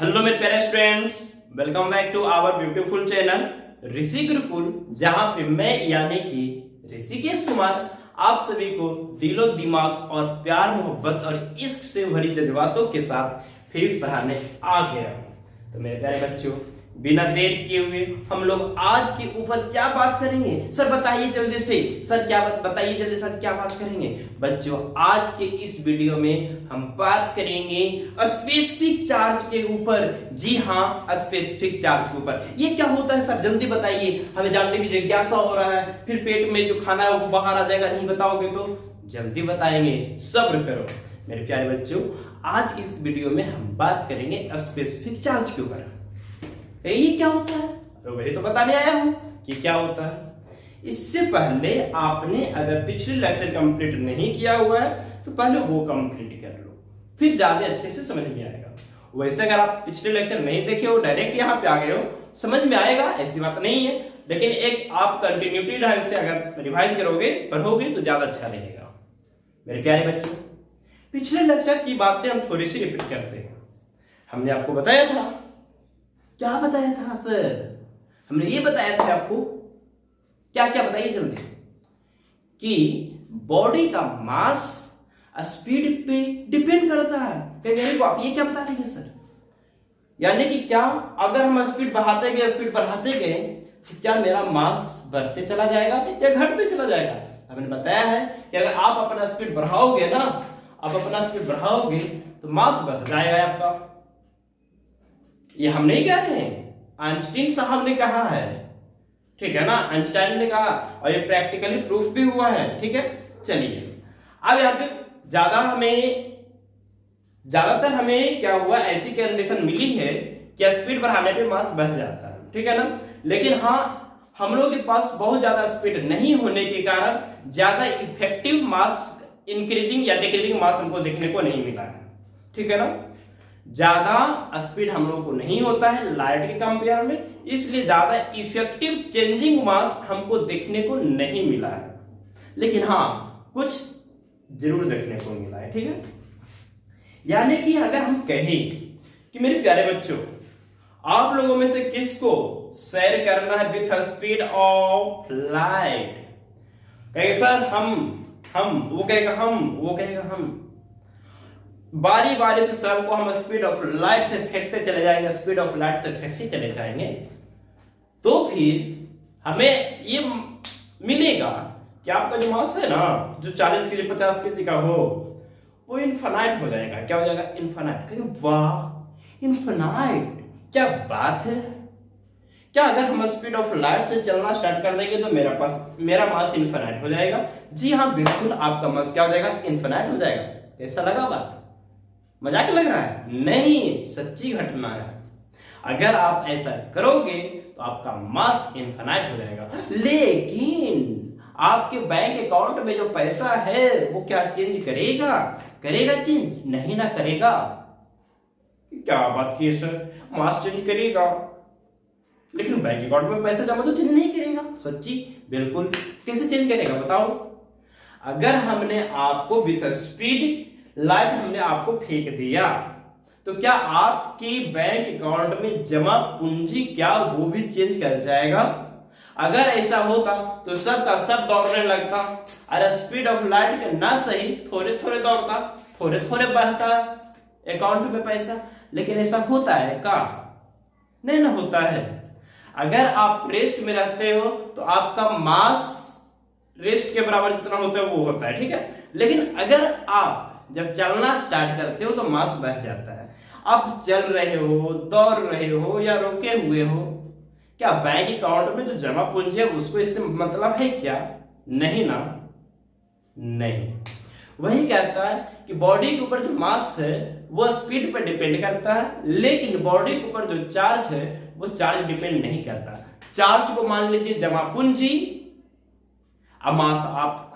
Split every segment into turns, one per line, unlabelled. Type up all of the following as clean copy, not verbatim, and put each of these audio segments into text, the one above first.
Hello मेरे प्यारे students, welcome back to our beautiful channel Rishi Gurukul, जहां पे मैं यानी कि ऋषिकेश कुमार आप सभी को दिलो दिमाग और प्यार मोहब्बत और इश्क से भरी जज्बातों के साथ फिजिक्स पढ़ाने आ गया हूं। तो मेरे प्यारे बच्चों, बिना देर किए हुए हम लोग आज के ऊपर क्या बात करेंगे? सर बताइए जल्दी से, सर क्या बताइए जल्दी सर क्या बात करेंगे? बच्चों, आज के इस वीडियो में हम बात करेंगे स्पेसिफिक चार्ज के ऊपर। जी हाँ, स्पेसिफिक चार्ज के ऊपर। ये क्या होता है सर, जल्दी बताइए, हमें जानने की जिज्ञासा हो रहा है। फिर पेट में जो खाना है वो बाहर आ जाएगा, नहीं बताओगे तो जल्दी बताएंगे, सब्र करो। मेरे प्यारे बच्चों, आज की इस वीडियो में हम बात करेंगे स्पेसिफिक चार्ज के ऊपर। ये क्या होता है? तो वही तो बताने आया हूं कि क्या होता है। इससे पहले आपने अगर पिछले लेक्चर कंप्लीट नहीं किया हुआ है तो पहले वो कंप्लीट कर लो, फिर ज्यादा अच्छे से समझ में आएगा। वैसे अगर आप पिछले लेक्चर नहीं देखे हो, डायरेक्ट यहाँ पे आ गए हो, समझ में आएगा, ऐसी बात नहीं है। लेकिन एक आप कंटिन्यूटी ढंग से अगर रिवाइज करोगे, पढ़ोगे तो ज्यादा अच्छा रहेगा। मेरे प्यारे बच्चों, पिछले लेक्चर की बातें हम थोड़ी सी रिपीट करते हैं। हमने आपको बताया था, क्या बताया था सर? हमने ये बताया था आपको, क्या क्या बताइए जल्दी, कि बॉडी का मास स्पीड पे डिपेंड करता है। क्या कह रहे हो आप? ये क्या बता रहे हैं सर? यानी कि क्या अगर हम स्पीड बढ़ाते गए तो क्या मेरा मास बढ़ते चला जाएगा या घटते चला जाएगा? हमने बताया है कि अगर आप अपना स्पीड बढ़ाओगे ना, तो मास बढ़ जाएगा आपका। ये हम नहीं कह रहे हैं, आइंस्टीन साहब ने कहा है, ठीक है ना, आइंस्टाइन ने कहा, और ये प्रैक्टिकली प्रूफ भी हुआ है। ठीक है, चलिए अब यहाँ पे ज्यादातर हमें क्या हुआ, ऐसी कंडीशन मिली है कि स्पीड बढ़ाने पे मास बढ़ जाता है, ठीक है ना। लेकिन हाँ, हम लोग के पास बहुत ज्यादा स्पीड नहीं होने के कारण ज्यादा इफेक्टिव मास इंक्रीजिंग या डिक्रीजिंग मास हमको देखने को नहीं मिला है, ठीक है ना। ज्यादा स्पीड हम लोग को नहीं होता है लाइट के कंपेयर में, इसलिए ज्यादा इफेक्टिव चेंजिंग मास हमको देखने को नहीं मिला है। लेकिन हाँ, कुछ जरूर देखने को मिला है, ठीक है। यानी कि अगर हम कहें कि मेरे प्यारे बच्चों, आप लोगों में से किसको सैर करना है विथ स्पीड ऑफ लाइट? कहेंगे सर हम, वो कहेगा हम। बारी बारी से सबको हम स्पीड ऑफ लाइट से फेंकते चले जाएंगे, तो फिर हमें ये मिलेगा कि आपका जो मास है ना, जो 40 केजी 50 केजी का हो, वो इनफाइनाइट हो जाएगा। क्या हो जाएगा? इनफाइनाइट। कहेंगे वाह, इनफाइनाइट, क्या बात है। क्या अगर हम स्पीड ऑफ लाइट से चलना स्टार्ट कर देंगे तो मेरा मास इनफाइनाइट हो जाएगा? जी हाँ, बिल्कुल, आपका मास क्या हो जाएगा? इनफाइनाइट हो जाएगा। कैसा लगा बात? मजाक लग रहा है? नहीं, सच्ची घटना है। अगर आप ऐसा करोगे तो आपका मास इनफाइनाइट हो जाएगा। लेकिन आपके बैंक अकाउंट में जो पैसा है वो क्या चेंज करेगा? चेंज? नहीं ना करेगा। क्या बात की सर, मास चेंज करेगा लेकिन बैंक अकाउंट में पैसा जमा तो चेंज नहीं करेगा? सच्ची? बिल्कुल। कैसे चेंज करेगा बताओ? अगर हमने आपको विद स्पीड लाइट हमने आपको फेंक दिया तो क्या आपकी बैंक अकाउंट में जमा पूंजी क्या वो भी चेंज कर जाएगा? अगर ऐसा होता तो सब का सब दौड़ने लगता, और स्पीड ऑफ लाइट का ना सही थोड़े थोड़े दौड़ता, थोड़े थोड़े बढ़ता अकाउंट में पैसा। लेकिन ऐसा होता है का? नहीं ना होता है। अगर आप रेस्ट में रहते हो तो आपका मास रेस्ट के बराबर जितना होता है वो होता है, ठीक है। लेकिन अगर आप जब चलना स्टार्ट करते हो तो मास बढ़ जाता है। अब चल रहे हो, दौड़ रहे हो या रुके हुए हो, क्या बैंक अकाउंट में जो जमा पूंजी है उसको इससे मतलब है क्या? नहीं ना, नहीं। वही कहता है कि बॉडी के ऊपर जो मास है वो स्पीड पर डिपेंड करता है, लेकिन बॉडी के ऊपर जो चार्ज है वो चार्ज डिपेंड नहीं करता। चार्ज को मान लीजिए जमा पूंजी, अब मास आप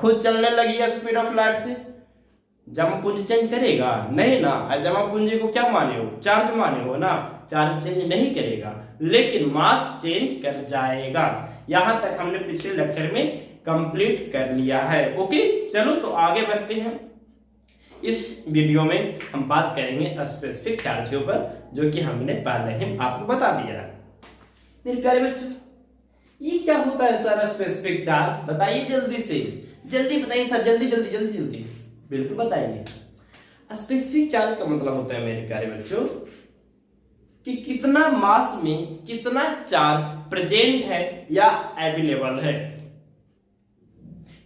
खुद चलने लगी है स्पीड ऑफ लाइट से, जमा पूंजी चेंज करेगा? नहीं ना। जमा पूंजी को क्या माने हो? चार्ज माने हो ना। चार्ज चेंज नहीं करेगा लेकिन मास चेंज कर जाएगा। यहां तक हमने पिछले लेक्चर में कंप्लीट कर लिया है। ओके, चलो तो आगे बढ़ते हैं। इस वीडियो में हम बात करेंगे स्पेसिफिक चार्ज के ऊपर, जो कि हमने पहले ही आपको बता दिया है। मेरे प्यारे बच्चों, ये क्या होता है सर स्पेसिफिक चार्ज? बताइए जल्दी से, जल्दी बताइए सर, जल्दी जल्दी जल्दी जल्दी, बिल्कुल बताइए। स्पेसिफिक चार्ज का मतलब होता है मेरे प्यारे बच्चों कि कितना मास में कितना चार्ज प्रेजेंट है या अवेलेबल है।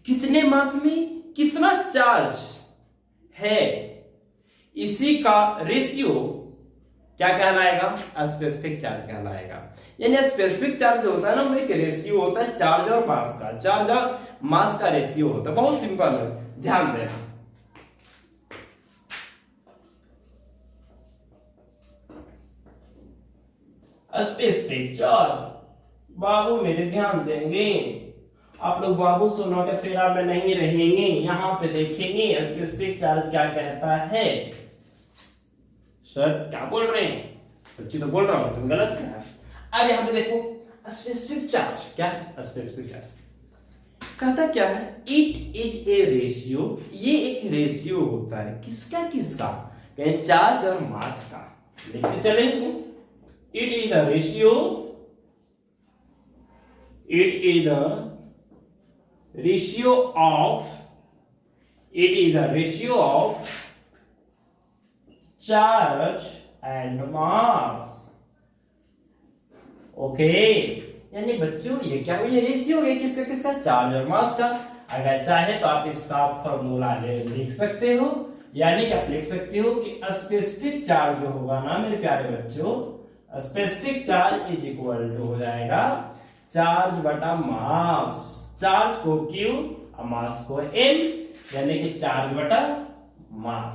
कितने मास में कितना चार्ज है, इसी का रेशियो क्या कहलाएगा? स्पेसिफिक चार्ज कहलाएगा। यानी स्पेसिफिक चार्ज जो होता है ना, वो एक रेशियो होता है चार्ज और मास का, चार्ज और मास का रेशियो होता है। बहुत सिंपल है, ध्यान देना। स्पेसिफिक चार्ज, बाबू मेरे ध्यान देंगे, आप लोग बाबू सुनो के फेरा में नहीं रहेंगे, यहां पे देखेंगे स्पेसिफिक चार्ज क्या कहता है। सर क्या बोल रहे हैं? सच्ची तो बोल रहा हूं, तुम गलत क्या है? अब यहां पे देखो स्पेसिफिक चार्ज क्या है। स्पेसिफिक चार्ज कहता क्या है? इट इज ए रेशियो, ये एक रेशियो होता है। किसका किसका? कहें चार्ज और मास का। लिखते चलेंगे, it is the ratio, it is the ratio of, it is the ratio of charge and mass. Okay, यानी बच्चों ये क्या हुआ? ये रेशियो है किसका किसका? चार्ज और मास का। अगर चाहे तो आप इसका फॉर्मूला लिख सकते हो, यानी कि आप लिख सकते हो कि स्पेसिफिक चार्ज जो होगा ना मेरे प्यारे बच्चों, specific charge is equal to हो जाएगा चार्ज बटा मास। चार्ज को Q और मास को M, यानी कि चार्ज बटा मास।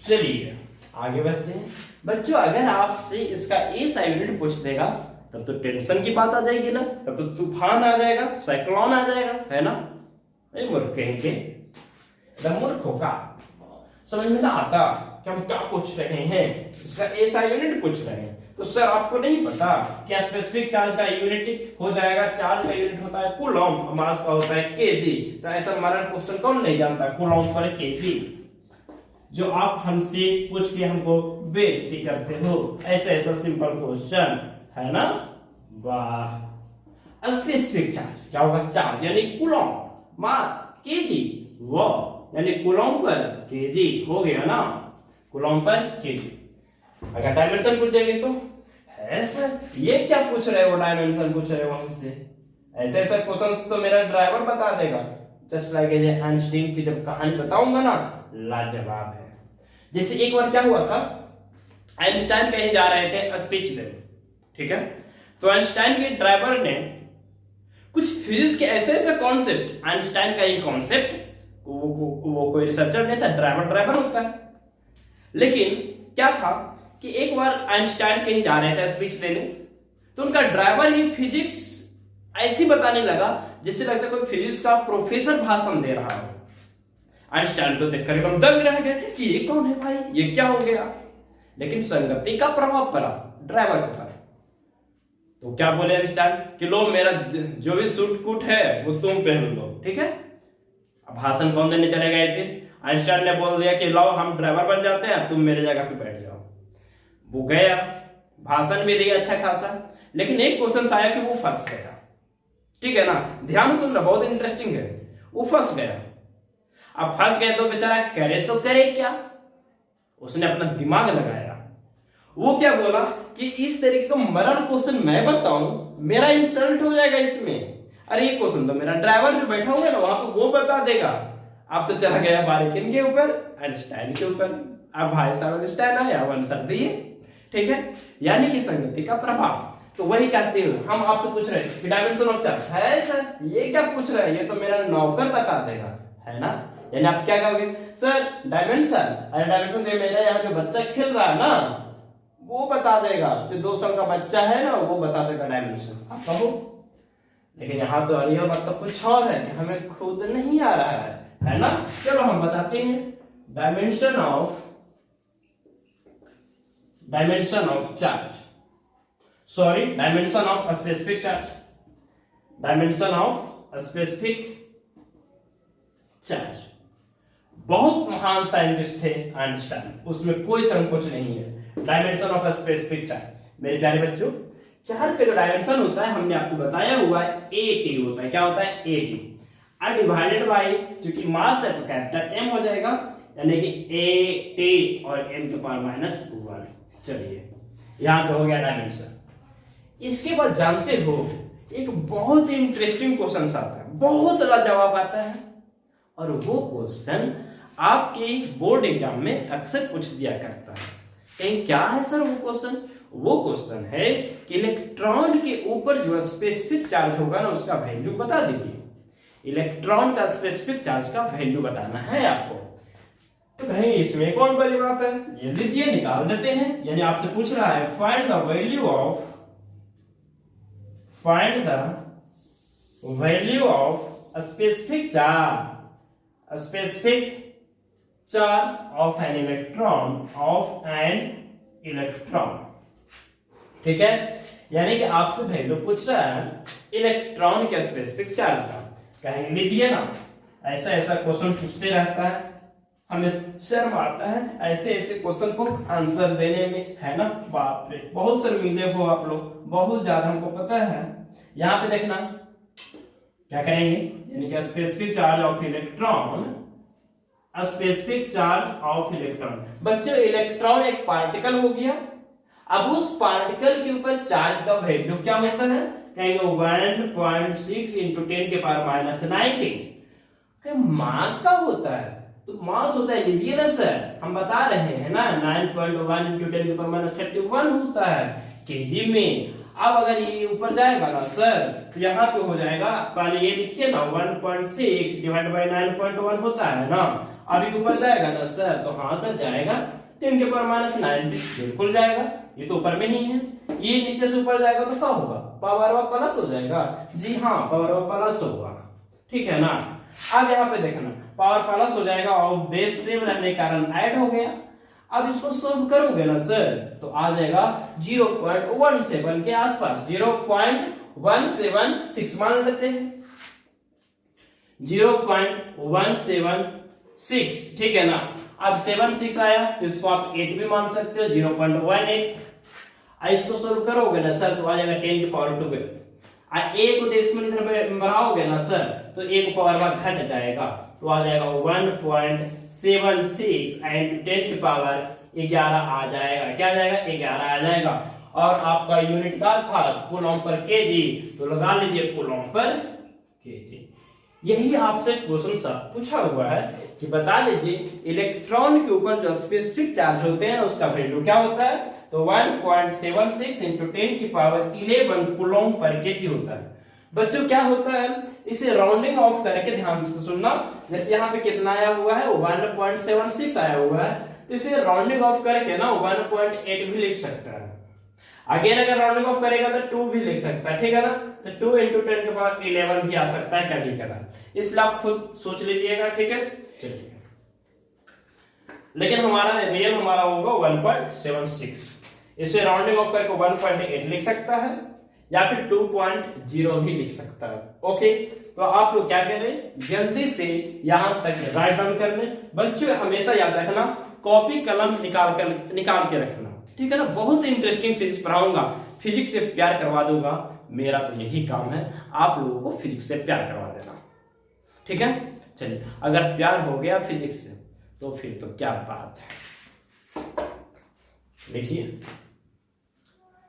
चलिए आगे बढ़ते हैं बच्चों। अगर आपसे इसका SI यूनिट पूछ देगा तब तो टेंशन की बात आ जाएगी ना, तब तो तूफान आ जाएगा, साइक्लोन आ जाएगा, है ना? नहीं मूर्ख कहेंगे, एकदम मूर्ख होगा, समझ में ना आता कि हम क्या पूछ रहे हैं। इसका SI यूनिट पूछ रहे हैं, तो सर आपको नहीं पता क्या स्पेसिफिक चार्ज का यूनिट हो जाएगा? चार्ज का यूनिट होता है कूलॉम, मास का होता है केजी। तो ऐसा हमारा क्वेश्चन कौन नहीं जानता, कूलॉम पर केजी, जो आप हमसे पूछ के हमको बेइज्जती करते हो। ऐसा ऐसा सिंपल क्वेश्चन है ना? वाह। स्पेसिफिक चार्ज क्या होगा? चार्ज यानी कूलॉम, मास केजी, वो यानी कूलॉम पर केजी हो गया ना, कूलॉम पर केजी। अगर डायमेंशन पूछ जाएंगे तो है सर ये क्या पूछ रहे हो, डायमेंशन पूछ रहे हो हमसे? ऐसे ऐसा क्वेश्चन तो मेरा ड्राइवर बता देगा। जस्ट लाइक आइंस्टीन की जब कहानी बताऊंगा ना, लाजवाब है। जैसे एक बार क्या हुआ था, आइंस्टाइन कहीं जा रहे थे स्पीच देने, ठीक है? तो आइंस्टाइन के ड्राइवर ने कुछ फिजिक्स के ऐसे ऐसे कॉन्सेप्ट, आइंस्टाइन का ही कॉन्सेप्ट, वो कोई रिसर्चर नहीं था, ड्राइवर होता है। लेकिन क्या था कि एक बार आइंस्टाइन कहीं जा रहे थे स्पीच देने, तो उनका ड्राइवर ही फिजिक्स ऐसी बताने लगा जैसे लगता कोई फिजिक्स का प्रोफेसर भाषण दे रहा है। आइंस्टाइन तो देखकर एकदम दंग रह गए कि ये कौन है भाई, ये क्या हो गया? लेकिन संगति का प्रभाव पड़ा ड्राइवर के ऊपर। तो क्या बोले आइंस्टाइन कि लो मेरा जो भी सूट कूट है वो तुम पहन लो, ठीक है? अब भाषण कौन देने चले गए थे? आइंस्टाइन ने बोल दिया कि लाओ हम ड्राइवर बन जाते हैं, तुम मेरे जगह पे बैठ जाओ। वो गया, भाषण भी दिया अच्छा खासा, लेकिन एक क्वेश्चन आया कि वो फंस गया, ठीक है ना? ध्यान सुनना, बहुत इंटरेस्टिंग है। वो फंस गया। अब फंस गए तो बेचारा करे तो करे क्या? उसने अपना दिमाग लगाया। वो क्या बोला कि इस तरीके का मरण क्वेश्चन मैं बताऊं, मेरा इंसल्ट हो जाएगा इसमें। अरे ये क्वेश्चन तो मेरा ड्राइवर जो बैठा हुआ है ना वहां पे वो बता देगा। अब तो चला गया बारीकिन के ऊपर, आइंस्टाइन के ऊपर। अब भाई साहब आइंस्टाइन आया, आंसर दिए, ठीक है? यानी कि संगति का प्रभाव। तो वही कहते हैं, हम आपसे पूछ रहे हैं डायमेंशन ऑफ चार्ज है सर, ये क्या पूछ रहे हैं? ये तो मेरा नौकर बता देगा, है ना? यानी आप क्या कहोगे? सर डायमेंशन, अरे डायमेंशन दे, मेरा यहाँ जो बच्चा खेल रहा है ना वो बता देगा, जो 2 साल का बच्चा है ना वो बता देगा डायमेंशन। आप कहो, लेकिन यहाँ तो रियल बात तो कुछ और है कि हमें खुद नहीं आ रहा है ना? चलो हम बताते हैं dimension of charge, sorry dimension of specific charge, dimension of specific charge. बहुत महान साइंटिस्ट थे आइंस्टाइन, उसमें कोई संकोच नहीं है। Dimension of specific charge. मेरे प्यारे बच्चों, चार्ज का जो डायमेंशन होता है हमने आपको बताया हुआ है AT होता है। क्या होता है? AT डिवाइडेड बाय, चूंकि मास है तो कैपिटल M हो जाएगा, यानी कि AT और m के पावर -1। चलिए यहां पे हो गया डायमेंशन। इसके बाद जानते हो एक बहुत ही इंटरेस्टिंग क्वेश्चन आता है, बहुत लाजवाब आता है, और वो क्वेश्चन आपके बोर्ड एग्जाम में अक्सर पूछ दिया करता है। कहीं क्या है सर वो क्वेश्चन? वो क्वेश्चन है कि इलेक्ट्रॉन के ऊपर जो स्पेसिफिक चार्ज होगा ना उसका वैल्यू बता दीजिए। इलेक्ट्रॉन का स्पेसिफिक चार्ज का वैल्यू बताना है आपको। तो कहीं इसमें कौन बड़ी बात है? ये लीजिए निकाल देते हैं। यानी आपसे पूछ रहा है find the value of specific charge of an electron. ठीक है, यानी कि आपसे वैल्यू पूछ रहा है इलेक्ट्रॉन के स्पेसिफिक चार्ज का। कहेंगे लीजिए ना, ऐसा ऐसा क्वेश्चन पूछते रहता है, हमें शर्म आता है ऐसे ऐसे क्वेश्चन को आंसर देने में, है ना। बाप रे, बहुत शर्मिंदे हो आप लोग, बहुत ज्यादा, हमको पता है। यहां पे देखना क्या करेंगे, यानी कि स्पेसिफिक चार्ज ऑफ इलेक्ट्रॉन। बच्चों इलेक्ट्रॉन एक पार्टिकल हो गया। अब उस पार्टिकल के ऊपर चार्ज का वैल्यू क्या होता है? कहेंगे 1.6 इंटू 10 के पावर -19 मास का होता है। तो मास होता है, लीजिए ना सर, हम बता रहे हैं ना 9.1 इंटू 10 के पावर -31 होता है केजी में। अब अगर ये ऊपर जाएगा ना सर तो यहाँ पे हो जाएगा, पहले ये लिखिए ना 1.6 डिवाइड बाय 9.1 होता है ना। अभी ऊपर जाएगा ना सर तो हाँ सर जाएगा 10 के पावर -90, बिल्कुल जाएगा, ये तो ऊपर में ही है। ये नीचे से ऊपर जाएगा तो क्या होगा? पावर ऑफ प्लस हो जाएगा। जी हाँ, पावर ऑफ प्लस होगा, ठीक है ना। अब यहाँ पे देखना पावर प्लस हो जाएगा और बेस सेम रहने के कारण ऐड हो गया। अब इसको सॉल्व करोगे ना सर तो आ जाएगा 0.17 के आसपास, 0.176 मान लेते हैं, 0.176, ठीक है ना। अब 76 आया तो इसको आप 8 भी मान सकते हो, 0.18। इसको सोल्व करोगे ना सर तो आ जाएगा 10 की पावर 12। a को डेसिमल में बढ़ाओगे ना सर तो एक पावर में घट जाएगा, तो आ जाएगा 1.76 एंड 10 की पावर 11 आ जाएगा। क्या आ जाएगा? 11 आ जाएगा। और आपका यूनिट का था कूलम पर केजी, तो लगा लीजिए कूलम पर केजी। यही आपसे क्वेश्चन सा पूछा हुआ है कि बता दीजिए इलेक्ट्रॉन के ऊपर जो स्पेसिफिक चार्ज होते हैं उसका वैल्यू क्या होता है? तो 1.76 इंटू 10 की पावर 11 कूलम पर केजी होता है। बच्चों क्या होता है, इसे राउंडिंग ऑफ करके ध्यान से सुनना। जैसे यहाँ पे कितना आया हुआ है? 1.76 आया हुआ है, तो इसे राउंडिंग ऑफ करके ना 1.8 भी लिख सकता है। अगेन अगर राउंडिंग ऑफ करेगा तो 2 भी लिख सकता है, ठीक है ना। तो 2 इंटू 10 के पावर 11 भी आ सकता है कभी कभी, इसलिए आप खुद सोच लीजिएगा, ठीक है। चलिए, लेकिन हमारा रियल हमारा होगा 1.76। इसे राउंडिंग ऑफ करके 1.8 लिख सकता है या फिर 2.0 भी लिख सकता है। ओके, तो आप लोग क्या करें, जल्दी से यहां तक राइट डाउन कर लें। बच्चों हमेशा याद रखना, कॉपी कलम निकाल के रखना, ठीक है ना। बहुत इंटरेस्टिंग फिजिक्स पढ़ाऊंगा, फिजिक्स से प्यार करवा दूंगा। मेरा तो यही काम है, आप लोगों को फिजिक्स से प्यार करवा देना, ठीक है। चलिए, अगर प्यार हो गया फिजिक्स से तो फिर तो क्या बात है। देखिए,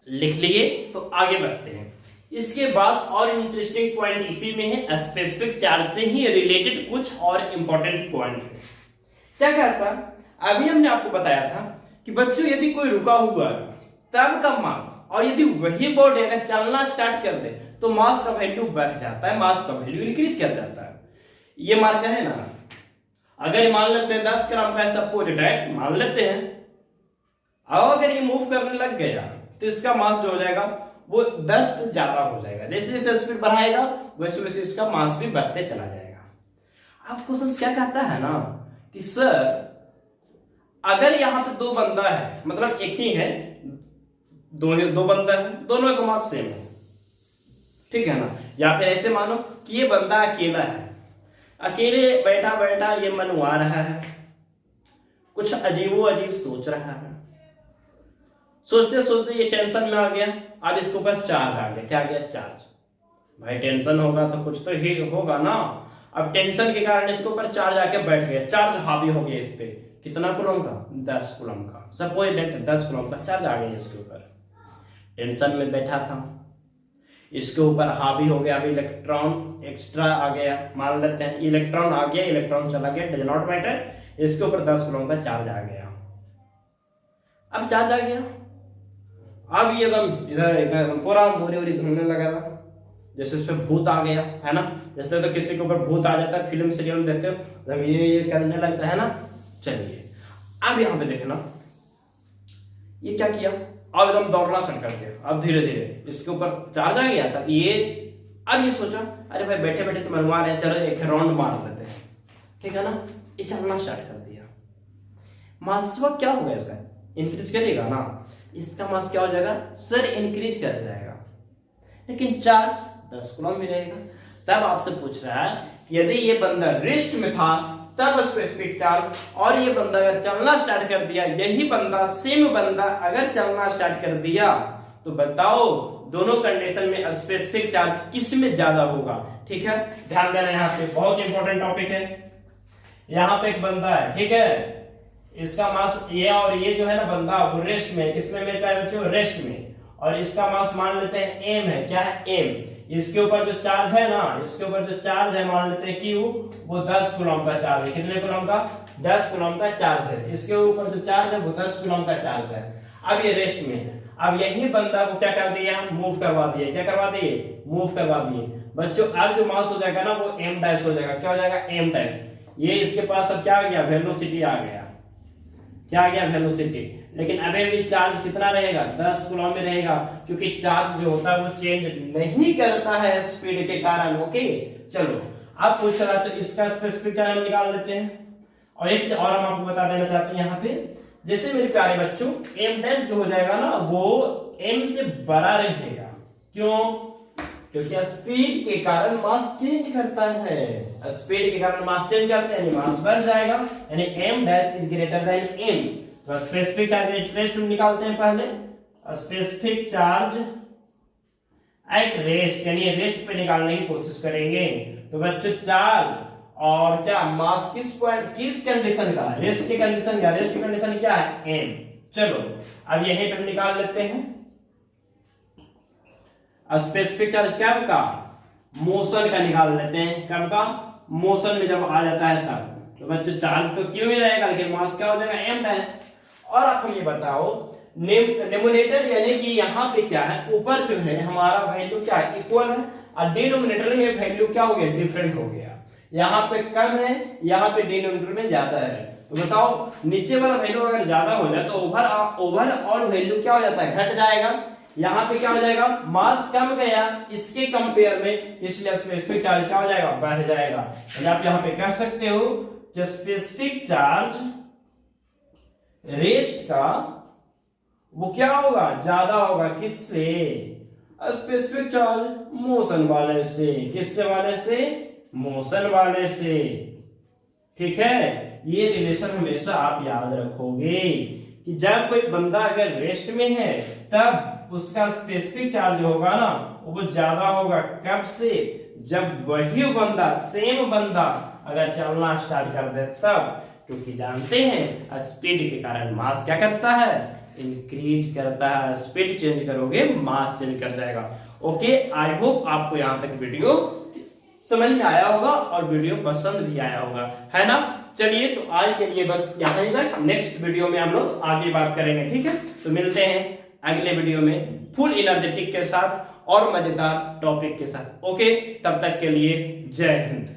लिख लिए तो आगे बढ़ते हैं। इसके बाद और इंटरेस्टिंग पॉइंट इसी में है, स्पेसिफिक चार्ज से ही रिलेटेड कुछ और इंपॉर्टेंट पॉइंट है। क्या कहता है, अभी हमने आपको बताया था कि बच्चों यदि कोई रुका हुआ है तब का मास, और यदि वही बॉडी अगर चलना स्टार्ट कर दे तो मास का वैल्यू बढ़ जाता है, मास का वैल्यू इंक्रीज कर जाता है। ये मार्का है ना, अगर मान लेते हैं 10 ग्राम का सपोज डेट मान लेते हैं, और अगर ये मूव करने लग गया तो इसका मास जो हो जाएगा वो 10 से ज्यादा हो जाएगा। जैसे जैसे स्पीड बढ़ाएगा वैसे वैसे इसका मास भी बढ़ते चला जाएगा। अब क्वेश्चन क्या कहता है ना कि सर अगर यहाँ पे दो बंदा है, मतलब एक ही है, दो बंदा है, दोनों का मास सेम है, ठीक है ना। या फिर ऐसे मानो कि ये बंदा अकेला है, अकेले बैठा बैठा ये मनवा रहा है, कुछ अजीबो अजीब सोच रहा है। सोचते सोचते ये टेंशन में आ गया। अब इसके ऊपर चार्ज आ गया। क्या आ गया? चार्ज। भाई टेंशन होगा तो कुछ तो ही होगा ना। अब टेंशन के कारण इसके ऊपर चार्ज आके बैठ गया, चार्ज हावी हो गया इस पे। कितना कूलम का? 10 कूलम का। सपोज दैट 10 कूलम का चार्ज आ गया इसके ऊपर। टेंशन में बैठा था, इसके ऊपर हावी हो गया। अब इलेक्ट्रॉन एक्स्ट्रा आ गया, मान लेते हैं इलेक्ट्रॉन आ गया, इलेक्ट्रॉन चला गया, डज नॉट मैटर। इसके ऊपर 10 कूलम का चार्ज आ गया। अब चार्ज आ गया, अब ये एकदम इधर एकदम पूरा बोरी वोरी घूमने लगा था, जैसे उस पर भूत आ गया है ना। जैसे तो किसी के ऊपर भूत आ जाता है, फिल्म सीरियल में देखते हो, जब ये करने लगता है ना। चलिए अब यहाँ पे देखना, ये क्या किया? अब एकदम दौड़ना शुरू कर दिया। अब धीरे धीरे इसके ऊपर चार्ज आ गया। तब ये अब ये सोचा, अरे भाई बैठे बैठे तो मनवा रहे हैं, चलो एक राउंड मार लेते हैं, ठीक है ना। ये चलना स्टार्ट कर दिया। मास क्या होगा इसका? इंक्रीज करेगा ना। इसका मास क्या हो जाएगा? सर इंक्रीज कर जाएगा, लेकिन चार्ज 10 कूलम में रहेगा। तब आपसे पूछ रहा है यदि ये बंदा रेस्ट में था तब स्पेसिफिक चार्ज, और ये बंदा अगर चलना स्टार्ट कर दिया, यही बंदा सेम बंदा अगर चलना स्टार्ट कर दिया, तो बताओ दोनों कंडीशन में स्पेसिफिक चार्ज किस में ज्यादा होगा? ठीक है, ध्यान देना, यहाँ पे बहुत इंपॉर्टेंट टॉपिक है। यहाँ पे एक बंदा है, ठीक है, इसका मास ये और ये जो है ना बंदा वो रेस्ट में, किसमें मेरे प्यारे बच्चों? रेस्ट में। और इसका मास मान लेते हैं एम है। क्या है? एम। इसके ऊपर जो चार्ज है ना, इसके ऊपर जो चार्ज है मान लेते हैं क्यू, वो 10 कूलम का चार्ज है। कितने कूलम का? 10 कूलम का चार्ज है। इसके ऊपर जो चार्ज है वो 10 कूलम का चार्ज है। अब ये रेस्ट में है। अब यही बंदा को क्या कर दिया? मूव करवा दिए। क्या करवा दिए? मूव करवा दिए। बच्चों अब जो मास हो जाएगा ना वो एम डैश हो जाएगा। क्या हो जाएगा? M dash. ये इसके पास अब क्या आ गया? वेलोसिटी आ गया। क्या आ गया? वेलोसिटी। लेकिन अभी भी चार्ज कितना रहेगा? 10 कूलम में रहेगा, क्योंकि चार्ज जो होता है वो चेंज नहीं करता है स्पीड के कारण। ओके, चलो अब पूछ रहा तो इसका स्पेसिफिक चार्ज हम निकाल लेते हैं। और एक चीज और हम आपको बता देना चाहते हैं यहाँ पे, जैसे मेरे प्यारे बच्चों एम डैश जो हो जाएगा ना वो एम से बड़ा रहेगा। क्यों? क्योंकि स्पीड के कारण मास चेंज करता है। स्पीड के कारण मास चेंज करता है, यानी मास बढ़ जाएगा, यानी M dash is greater than M. तो स्पेसिफिक चार्ज एट रेस्ट में निकालते हैं पहले। स्पेसिफिक चार्ज एट रेस्ट, यानी रेस्ट पे निकालने की कोशिश करेंगे। तो बच्चों चार्ज और क्या मास किस पॉइंट, किस कंडीशन का? रेस्ट की कंडीशन का। रेस्ट की कंडीशन क्या है? एम। चलो अब यहीं पे निकाल लेते हैं। स्पेसिफिक चार्ज कब का? मोशन का निकाल लेते हैं। कब का? मोशन में जब आ जाता है तब। तो बच्चों चार्ज तो क्यों ही रहेगा, लेकिन मास क्या हो जाएगा? M dash. और आप ये बताओ न्यूमरेटर यानी कि यहाँ पे क्या है? ऊपर जो है हमारा वैल्यू क्या है? इक्वल है, और डिनोमिनेटर में वैल्यू क्या हो गया? डिफरेंट हो गया। यहाँ पे कम है, यहाँ पे डिनोमिनेटर में ज्यादा है। तो बताओ नीचे वाला वैल्यू अगर ज्यादा हो जाए तो ओवर और वैल्यू क्या हो जाता है? घट जाएगा। यहाँ पे क्या हो जाएगा? मास कम गया इसके कंपेयर में, इसलिए स्पेसिफिक चार्ज क्या हो जाएगा? बढ़ जाएगा। तो आप यहाँ पे कह सकते हो कि स्पेसिफिक चार्ज रेस्ट का वो क्या होगा? ज्यादा होगा। किससे? स्पेसिफिक चार्ज मोशन वाले से। किससे वाले से? मोशन वाले से। ठीक है, ये रिलेशन हमेशा आप याद रखोगे कि जब कोई बंदा अगर रेस्ट में है तब उसका स्पेसिफिक चार्ज होगा ना वो ज्यादा होगा। कब से? जब वही बंदा, सेम बंदा अगर चलना स्टार्ट कर दे तब। क्योंकि जानते हैं स्पीड के कारण मास क्या करता है? इंक्रीज करता है। स्पीड चेंज करोगे मास चेंज कर जाएगा। ओके, आई होप आपको यहाँ तक वीडियो समझ में आया होगा और वीडियो पसंद भी आया होगा, है ना। चलिए तो आज के लिए बस यहाँ तक। नेक्स्ट वीडियो में हम लोग आगे बात करेंगे, ठीक है। तो मिलते हैं अगले वीडियो में फुल एनर्जेटिक के साथ और मजेदार टॉपिक के साथ। ओके, तब तक के लिए जय हिंद।